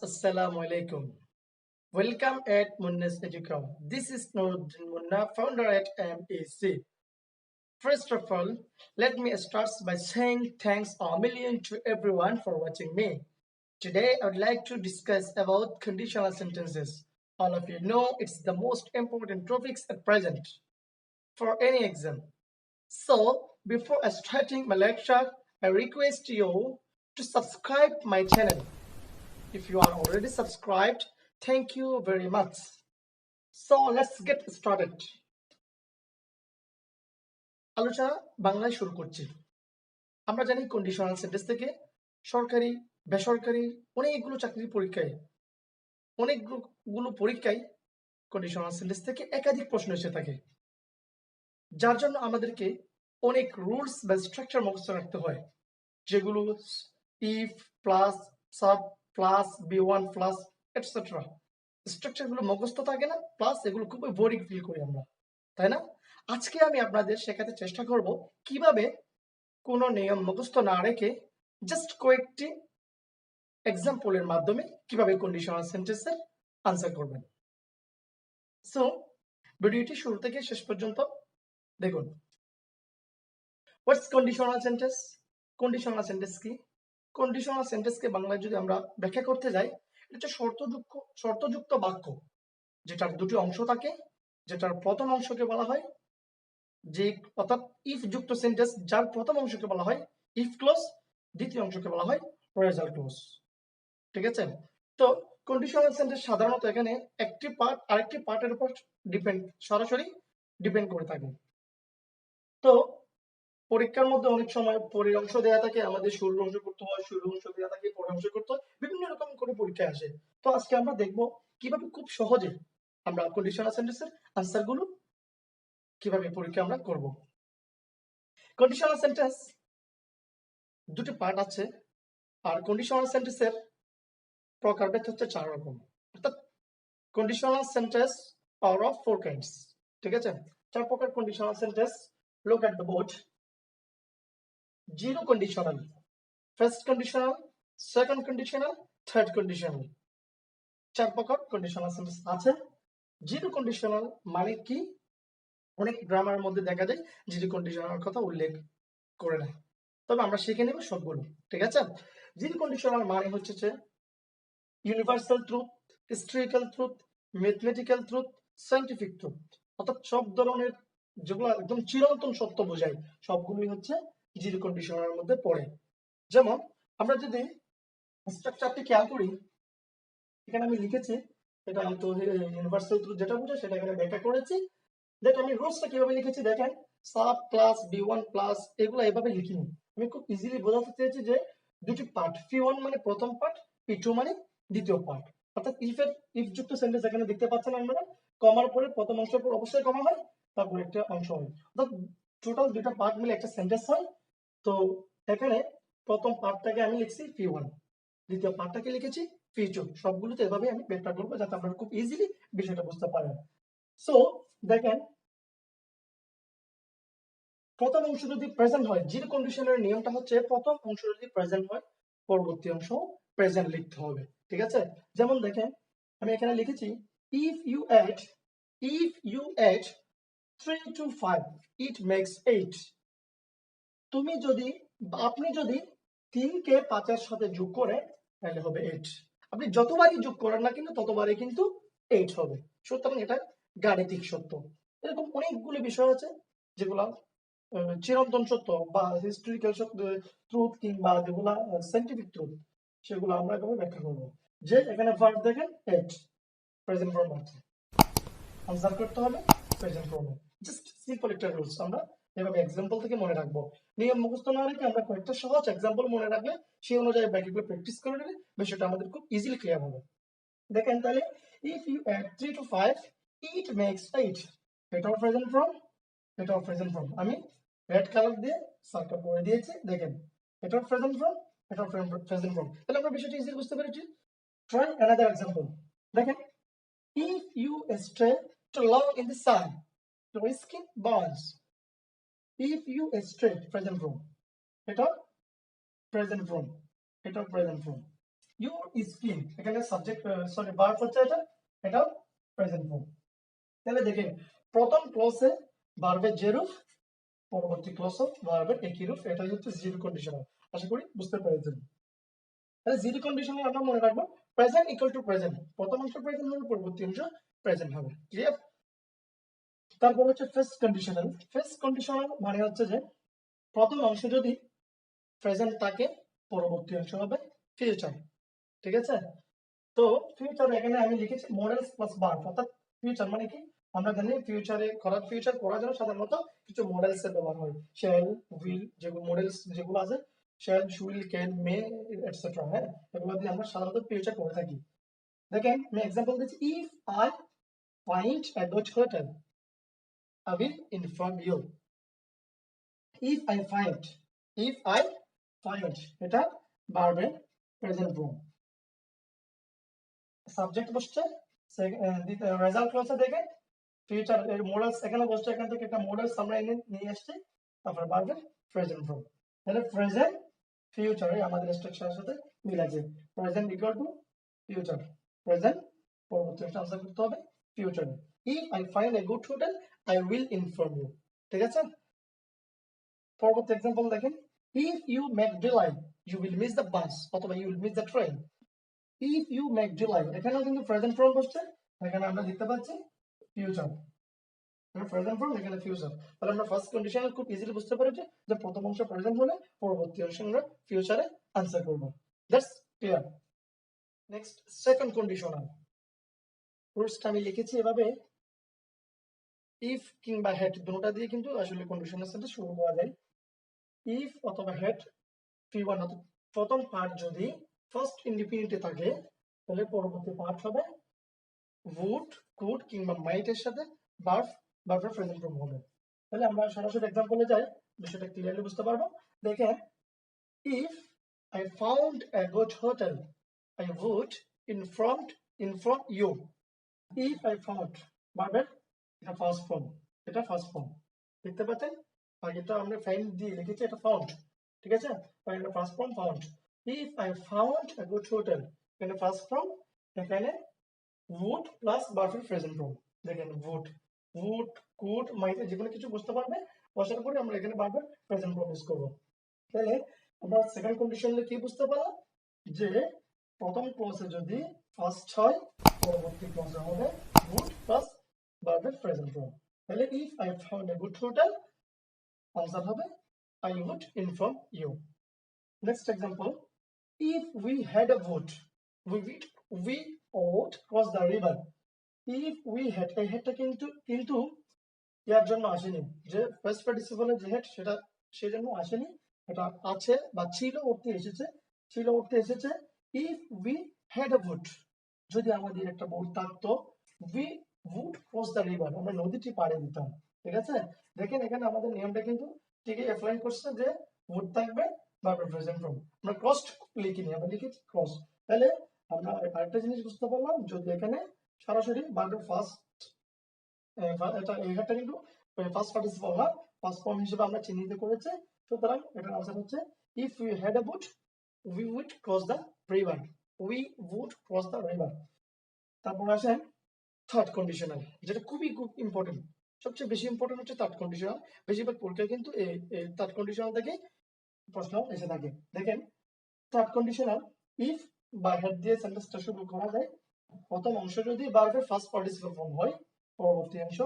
Assalamu alaikum. Welcome at Munna's Educom. This is Nuruddin Munna, founder at MEC. First of all, let me start by saying thanks a million to everyone for watching me. Today, I would like to discuss about conditional sentences. All of you know it's the most important topics at present for any exam. So, before starting my lecture, I request you to subscribe my channel. If you are already subscribed, thank you very much. So let's get started. আলোচনা বাংলায় শুরু করছি। আমরা জানি conditional sentence থেকে সরকারি বেসরকারি অনেকগুলো চাকরির পরীক্ষায় কন্ডিশনাল সেন্টেন্স থেকে একাধিক প্রশ্ন এসে থাকে, যার জন্য আমাদেরকে অনেক রুলস বা স্ট্রাকচার মুখস্থ রাখতে হয়, যেগুলো if plus sub plus V one plus etcetera স্ট্রাকচারগুলো মুখস্থ থাকে না, প্লাস এগুলো খুবই বোরিং ফিল করি আমরা, তাই না? আজকে আমি আপনাদের শেখাতে চেষ্টা করব কিভাবে কোনো নিয়ম মুখস্থ না রেখে জাস্ট কয়েকটি এক্সাম্পলের মাধ্যমে কিভাবে কন্ডিশনাল সেন্টেন্সের আনসার করবেন। সো ভিডিওটি শুরু থেকে শেষ পর্যন্ত দেখুন। হোয়াটস কন্ডিশনাল সেন্টেন্স? কন্ডিশনাল সেন্টেন্স কি? কন্ডিশনাল সেন্টেন্সকে বাংলায় যদি আমরা ব্যাখ্যা করতে যাই, এটা হচ্ছে শর্তযুক্ত বাক্য, যেটার দুটি অংশ থাকে, যেটার প্রথম অংশকে বলা হয় যে, অর্থাৎ ইফ যুক্ত সেন্টেন্স, যার প্রথম অংশকে বলা হয় ইফ ক্লজ, দ্বিতীয় অংশকে বলা হয় ফ্রেজাল ক্লজ। ঠিক আছে? তো কন্ডিশনাল সেন্টেন্স সাধারণত এখানে একটি পার্ট আরেকটি পার্টের উপর সরাসরি ডিপেন্ড করে থাকে। তো পরীক্ষার মধ্যে অনেক সময় পরের অংশ দেওয়া থাকে, আমাদের শুরুর অংশ করতে হয়, শুরুর অংশ দেওয়া থাকে, পরের অংশ করতে হয়, বিভিন্ন রকম করে পরীক্ষায় আসে। তো আজকে আমরা দেখব কিভাবে খুব সহজে আমরা কন্ডিশনাল সেন্টেন্সের আনসারগুলো কিভাবে পরীক্ষা আমরা করব। কন্ডিশনাল সেন্টেন্স দুটি পার্ট আছে, আর কন্ডিশনাল সেন্টেন্সের প্রকারভেদ হচ্ছে 4 রকম, অর্থাৎ conditional sentence are of 4 kinds। ঠিক আছে? 4 প্রকার conditional sentence. Look at the board. Zero conditional, first conditional, second conditional, third conditional। 4 প্রকার কন্ডিশনাল সেন্টেন্স আছে। জিরো কন্ডিশনাল মানে কি? অনেক গ্রামার মধ্যে দেখা যায় জিরো কন্ডিশনাল কথা উল্লেখ করে না, তবে আমরা শিখে নেব সবগুলো। ঠিক আছে? জিরো কন্ডিশনাল মানে হচ্ছে যে universal truth, historical truth, mathematical truth, scientific truth, অর্থাৎ সব ধরনের যেগুলো একদম চিরন্তন সত্য বোঝায় সবগুলোই হচ্ছে জিরো কন্ডিশনালের মধ্যে পড়ে। যেমন আমরা যদি স্ট্রাকচারটি খেয়াল করি, এখানে আমি লিখেছি, এটা তো ইউনিভার্সাল ট্রুথ যেটা বোঝায় সেটা এখানে ব্যাখ্যা করেছি। দেখ আমি রুলসটা কিভাবে লিখেছি দেখেন, সাব প্লাস বি1 প্লাস এগুলো এভাবে লিখিনি, আমি খুব ইজিলি বোঝাতে চেয়েছি যে দুটি পার্ট, পি1 মানে প্রথম পার্ট, পি2 মানে দ্বিতীয় পার্ট। অর্থাৎ ইফ যুক্ত সেন্টেন্স এখানে দেখতে পাচ্ছেন আপনারা, কমার পরে প্রথম অংশের পর অবশ্যই কমা হয়, তারপর একটা অংশ হয়, অর্থাৎ টোটাল দুটো পার্ট মিলে একটা সেন্টেন্স হয়। তো এখানে প্রথম পার্টটাকে আমি লিখছি পি1, দ্বিতীয় পার্টটাকে লিখেছি পি2। সবগুলোতে এভাবে আমি ব্যাখ্যা করবো যাতে আপনারা খুব ইজিলি বিষয়টা বুঝতে পারেন। সো দেখেন, প্রথম অংশ যদি প্রেজেন্ট হয়, জিরো কন্ডিশনের নিয়মটা হচ্ছে প্রথম অংশ যদি প্রেজেন্ট হয়, পরবর্তী অংশ প্রেজেন্ট লিখতে হবে। ঠিক আছে? যেমন দেখেন, আমি এখানে লিখেছি if you add 3 to 5 it makes 8। আপনি যদি 3 কে 5 এর সাথে যোগ করেন তাহলে হবে 8। আপনি যতবারই যোগ করেন না কিন্তু ততবারই কিন্তু 8 হবে। সুতরাং এটা গাণিতিক সত্য। এরকম অনেকগুলো বিষয় আছে যেগুলো চিরন্তন সত্য বা হিস্টোরিক্যাল ট্রুথ কিংবা যেগুলা সায়েন্টিফিক ট্রুথ, সেগুলো আমরা এভাবে ব্যাখ্যা করব। যে এখানে ভার্ব দেখেন 8, প্রেজেন্ট ফর্ম আছে, আনসার করতে হবে প্রেজেন্ট ফর্মে। জাস্ট সিম্পল একটা রুলস আমরা এভাবে এক্সাম্পল থেকে মনে রাখবো। নিয়ম মুখস্থ না রেখে আমরা কয়েকটা সহজ এক্সাম্পল মনে রাখলে সেই অনুযায়ী ব্যাখ্যাগুলো প্র্যাকটিস করে নিলে বিষয়টা আমাদের খুব ইজিলি ক্লিয়ার হবে। দেখেন তাহলে, if you add 3 to 5 it makes 8, এটাও প্রেজেন্ট ফর্ম, এটাও প্রেজেন্ট ফর্ম। আমি রেড কালার দিয়ে সার্কেল করে দিয়েছি, দেখেন এটাও প্রেজেন্ট ফর্ম, এটাও প্রেজেন্ট ফর্ম। তাহলে আমরা বিষয়টা ইজিলি বুঝতে পেরেছি। Try another example. দেখেন, if you stay too long in the sun your skin burns। if you stay, present form, এটা প্রেজেন্ট ফর্ম, এটা প্রেজেন্ট ফর্ম। ইউর স্কিন, এখানে সাবজেক্ট সরি ভার্ব হচ্ছে এটা প্রেজেন্ট ফর্ম। তাহলে দেখেন প্রথম ক্লসে ভার্বের যে রূপ, পরবর্তী ক্লসে ভার্বের একই রূপ, এটাই হচ্ছে জিরো কন্ডিশনাল। আশা করি বুঝতে পেরেছেন। তাহলে জিরো কন্ডিশনাল আমরা মনে রাখবো প্রেজেন্ট ইকুয়াল টু প্রেজেন্ট, প্রথম অংশ প্রেজেন্ট হবে, পরবর্তী অংশ প্রেজেন্ট হবে। ক্লিয়ার? তারপর হচ্ছে ফার্স্ট কন্ডিশনাল। ফার্স্ট কন্ডিশনাল মানে হচ্ছে যে প্রথম অংশ যদি প্রেজেন্ট থাকে, পরবর্তী অংশ হবে ফিউচার। ঠিক আছে? তো ফিউচার এখানে আমি লিখেছি মডেলস প্লাস ভার্ব, অর্থাৎ ফিউচার মানে কি, আমরা জানি ফিউচার করার জন্য সাধারণত কিছু মডেলস এর ব্যবহার হয়। শ্যাল, উইল, যেগুলো মডেলস যেগুলো আছে, shall, will, can, May etcetera, হ্যাঁ, এগুলো দিয়ে আমরা সাধারণত ফিউচার করে থাকি। দেখেন আমি এক্সাম্পল দিচ্ছি, if I find a good hotel I will inform you. if I find if I find এটা ভার্বের প্রেজেন্ট ফর্ম, সাবজেক্ট বসছে, রেজাল্ট ক্লসে দেখেন ফিউচার এর মডেলস এখানে বসছে, এখান থেকে একটা মডেলস আমরা এনে নিয়ে আসছি, তারপর ভার্বের প্রেজেন্ট ফর্ম। তাহলে প্রেজেন্ট ফিউচারে আমাদের স্ট্রাকচারের সাথে মিল আছে। Present equal to future, present পরবর্তী আনসার করতে হবে future. If I find a good hotel I will inform you. ঠিক আছে? পরবর্তী এক্সাম্পল দেখেন, if you make delay you will miss the bus, অথবা you will miss the train. If you make delay, এখানেও কিন্তু present form বসছে, এখানে আমরা দেখতে পাচ্ছি ফিউচার, প্রেজেন্ট ফর্ম, এখানে ফিউচার। তাহলে আমরা ফার্স্ট কন্ডিশনাল খুব ইজিলি বুঝতে পারছি যে প্রথম অংশ প্রেজেন্ট হলে পরবর্তী অংশ আমরা ফিউচারে আনসার করব। That's clear. Next second conditional. রুলসটা আমি লিখেছি এভাবে, ইফ কিংবা হ্যাড দুটোটা দিয়ে কিন্তু আসলে কন্ডিশনাল সেন্টেন্স শুরু করা যায়। ইফ অথবা হ্যাড P1 অর্থাৎ প্রথম পার্ট যদি ফার্স্ট ইন্ডিপেন্ডেন্টে থাকে, তাহলে পরবর্তী পার্ট হবে would, could কিংবা might এর সাথে ভার্বের প্রেজেন্ট ফর্ম হবে। তাহলে আমরা সরাসরি এক্সাম্পলে যাই, বিষয়টা ক্লিয়ারলি বুঝতে পারবো। দেখেন, if I found a good hotel I would inform you. if I found ভার্বের এটা ফার্স্ট ফর্ম, এটা ফার্স্ট ফর্ম দেখতে পাচ্ছেন, আগেটা আমরা ফাইন্ড দিয়ে লিখেছি, এটা ফাউন্ড। ঠিক আছে? এটা first form found. if I found a good hotel, এখানে ফার্স্ট ফর্ম, এখানে would প্লাস ভার্বের প্রেজেন্ট ফর্ম। দেখেন would could might যেকোনো কিছু বুঝতে পারবে, বসার পরে আমরা এখানে ভার্বের প্রেজেন্ট ফর্ম ইউজ করব। তাহলে আমরা সেকেন্ড কন্ডিশনে কি বুঝতে পারলাম, যে প্রথম ক্লসে যদি ফার্স্ট হয়, পরবর্তী ক্লসে হবে would প্লাস ভার্বের প্রেজেন্ট ফর্ম। তাহলে if I found a good hotel, answer হবে I would inform you. Next example, if we had a boat we would cross the river. if we had, এই হেডটা কিন্তু ইয়ার জন্য আসেনি, যে ফার্স্ট পার্টিসিপলের যে head সেটা সেজন্য আসেনি, এটা আছে বা ছিল অর্থে এসেছে। if we had a boat, যদি আমাদের একটা বোট থাকতো, we would cross the river, আমরা নদীটি পাড়ি দিতাম। ঠিক আছে? দেখেন এখানে আমাদের নিয়মটা কিন্তু ঠিকই অ্যাপ্লাই করছে, যে would থাকবে ভার্বের প্রেজেন্ট ফর্ম, আমরা ক্রসড লিখিনি, আমরা লিখেছি ক্রস। তাহলে আমরা আরেকটা জিনিস বুঝতে পারলাম, যদি এখানে সরাসরি ভার্বের ফার্স্ট এই হেডটা কিন্তু ফার্স্ট পার্টিসিপল না, ফার্স্ট ফর্ম হিসেবে আমরা চিহ্নিত করেছি, সুতরাং এটার আনসার হচ্ছে if we had a boat we would cross the river. তারপর আসেন থার্ড কন্ডিশনাল, যেটা খুব ইম্পর্টেন্ট, সবচেয়ে বেশি ইম্পর্টেন্ট হচ্ছে থার্ড কন্ডিশনাল। বেশিরভাগ পরীক্ষায় কিন্তু এই থার্ড কন্ডিশনাল থেকে প্রশ্ন এসে থাকে। দেখেন থার্ড কন্ডিশনাল, ইফ বা হেড দিয়ে সেন্টেন্সটা শুরু করা যায়, প্রথম অংশ যদি ভার্বের ফার্স্ট পার্টিসিপল ফর্ম হয়, পরবর্তী অংশ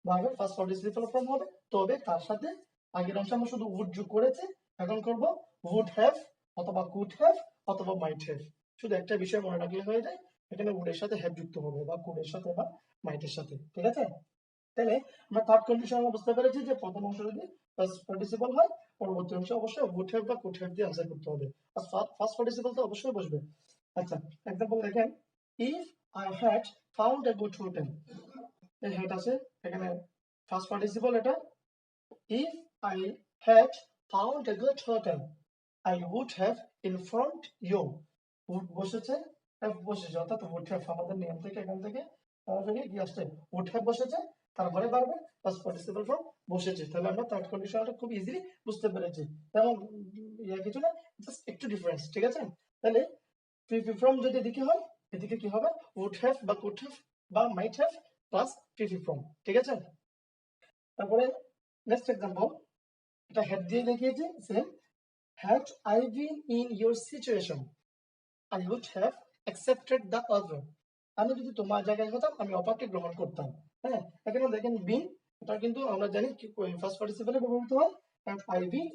ভার্বের ফার্স্ট পার্টিসিপল ফর্ম হবে, তবে তার সাথে আগের অংশ আমরা শুধু উড যোগ করেছি, এখন করব would have অথবা could have অথবা might have। শুধু একটা বিষয় মনে রাখলে হয়ে যায়, এখানে would এর সাথে have যুক্ত হবে, বা could এর সাথে বা might এর সাথে। ঠিক আছে? তাহলে আমরা থার্ড কন্ডিশন বুঝতে পেরেছি যে প্রথম অংশ যদি ফার্স্ট পার্টিসিপল হয়, পরবর্তী অংশ অবশ্যই would have বা could have দিয়ে আনসার করতে হবে, আর ফার্স্ট পার্টিসিপল তো অবশ্যই বসবে। আচ্ছা, এক্সাম্পল দেখেন, if I had found a good hotel, এই had আছে, এখানে ফার্স্ট পার্টিসিপল এটা। if I had found a good hotel I would have informed you. would বসেছে, have বসেছে, অর্থাৎ would have আমাদের নিয়ম থেকে এখান থেকে সরাসরি কি আসছে, would have বসেছে, তারপরে পারবে ফার্স্ট পার্টিসিপল ফর্ম বসেছে। তাহলে আমরা থার্ড কন্ডিশনটা খুব ইজিলি বুঝতে পেরেছি, তেমন কিছু না, জাস্ট একটু ডিফারেন্স। ঠিক আছে? তাহলে ফ্রি ফ্রম যদি এদিকে হয়, এদিকে কি হবে? উড হ্যাভ বা কুড হ্যাভ বা might have plus three form. ঠিক আছে? তারপরে নেক্সট এক্সাম্পল, এটা হ্যাড দিয়ে দেখিয়েছি। Same, had I been in your situation I would have accepted the offer. আমি যদি তোমার জায়গায় হতাম আমি অফারটি গ্রহণ করতাম। হ্যাঁ, এখানে দেখেন বিন, এটা কিন্তু আমরা জানি কি ফার্স্ট পার্টিসিপেলে ব্যবহৃত হয়। Had I been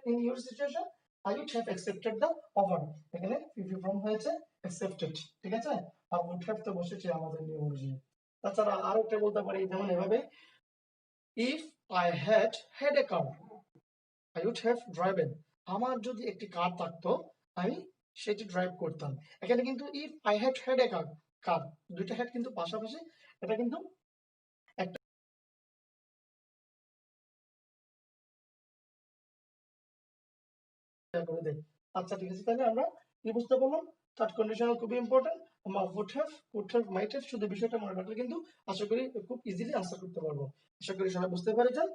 in your situation I would have accepted the offer. এখানে ফ্রি ফ্রম হয়েছে অ্যাকসেপ্টেড। ঠিক আছে? আর উড হ্যাভ তো বসেছে আমাদের নিয়ম অনুযায়ী। তাছাড়া আরো একটা বলতে পারি, যেমন এভাবে, if I had a car I would have driven. আমার যদি একটি কার থাকতো আমি সেটি ড্রাইভ করতাম। এখানে কিন্তু ইফ আই হ্যাড এ কার, দুইটা হ্যাড কিন্তু পাশাপাশি, এটা কিন্তু একটা করে দেয়। আচ্ছা ঠিক আছে, তাহলে আমরা কি বুঝতে পারলাম? থার্ড কন্ডিশনাল খুবই ইম্পর্টেন্ট। আমরা উড হ্যাভ মাইট হ্যাভ শুধু বিষয়টা মনে রাখলে কিন্তু আশা করি খুব ইজিলি আনসার করতে পারবো। আশা করি সবাই বুঝতে পেরেছেন।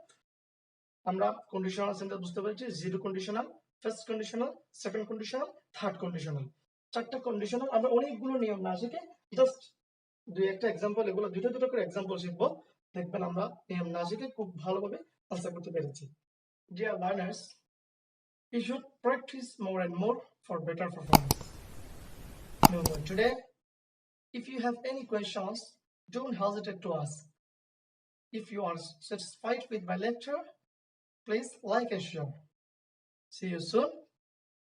আমরা কন্ডিশনাল সেন্টেন্স বুঝতে পেরেছি, zero conditional, first conditional, second conditional, third conditional. চারটা কন্ডিশনাল আমরা অনেকগুলো নিয়ম না শিখে জাস্ট দুই একটা এক্সাম্পল, এগুলো দুটো দুটো করে এক্সাম্পল শিখবো। দেখবেন আমরা নিয়ম না শিখে খুব ভালোভাবে আনসার করতে পেরেছি। Dear learners, you should practice more and more for better performance. Remember, today, if you have any questions, don't hesitate to ask. If you are satisfied with my lecture, please like and share. See you soon.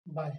Bye.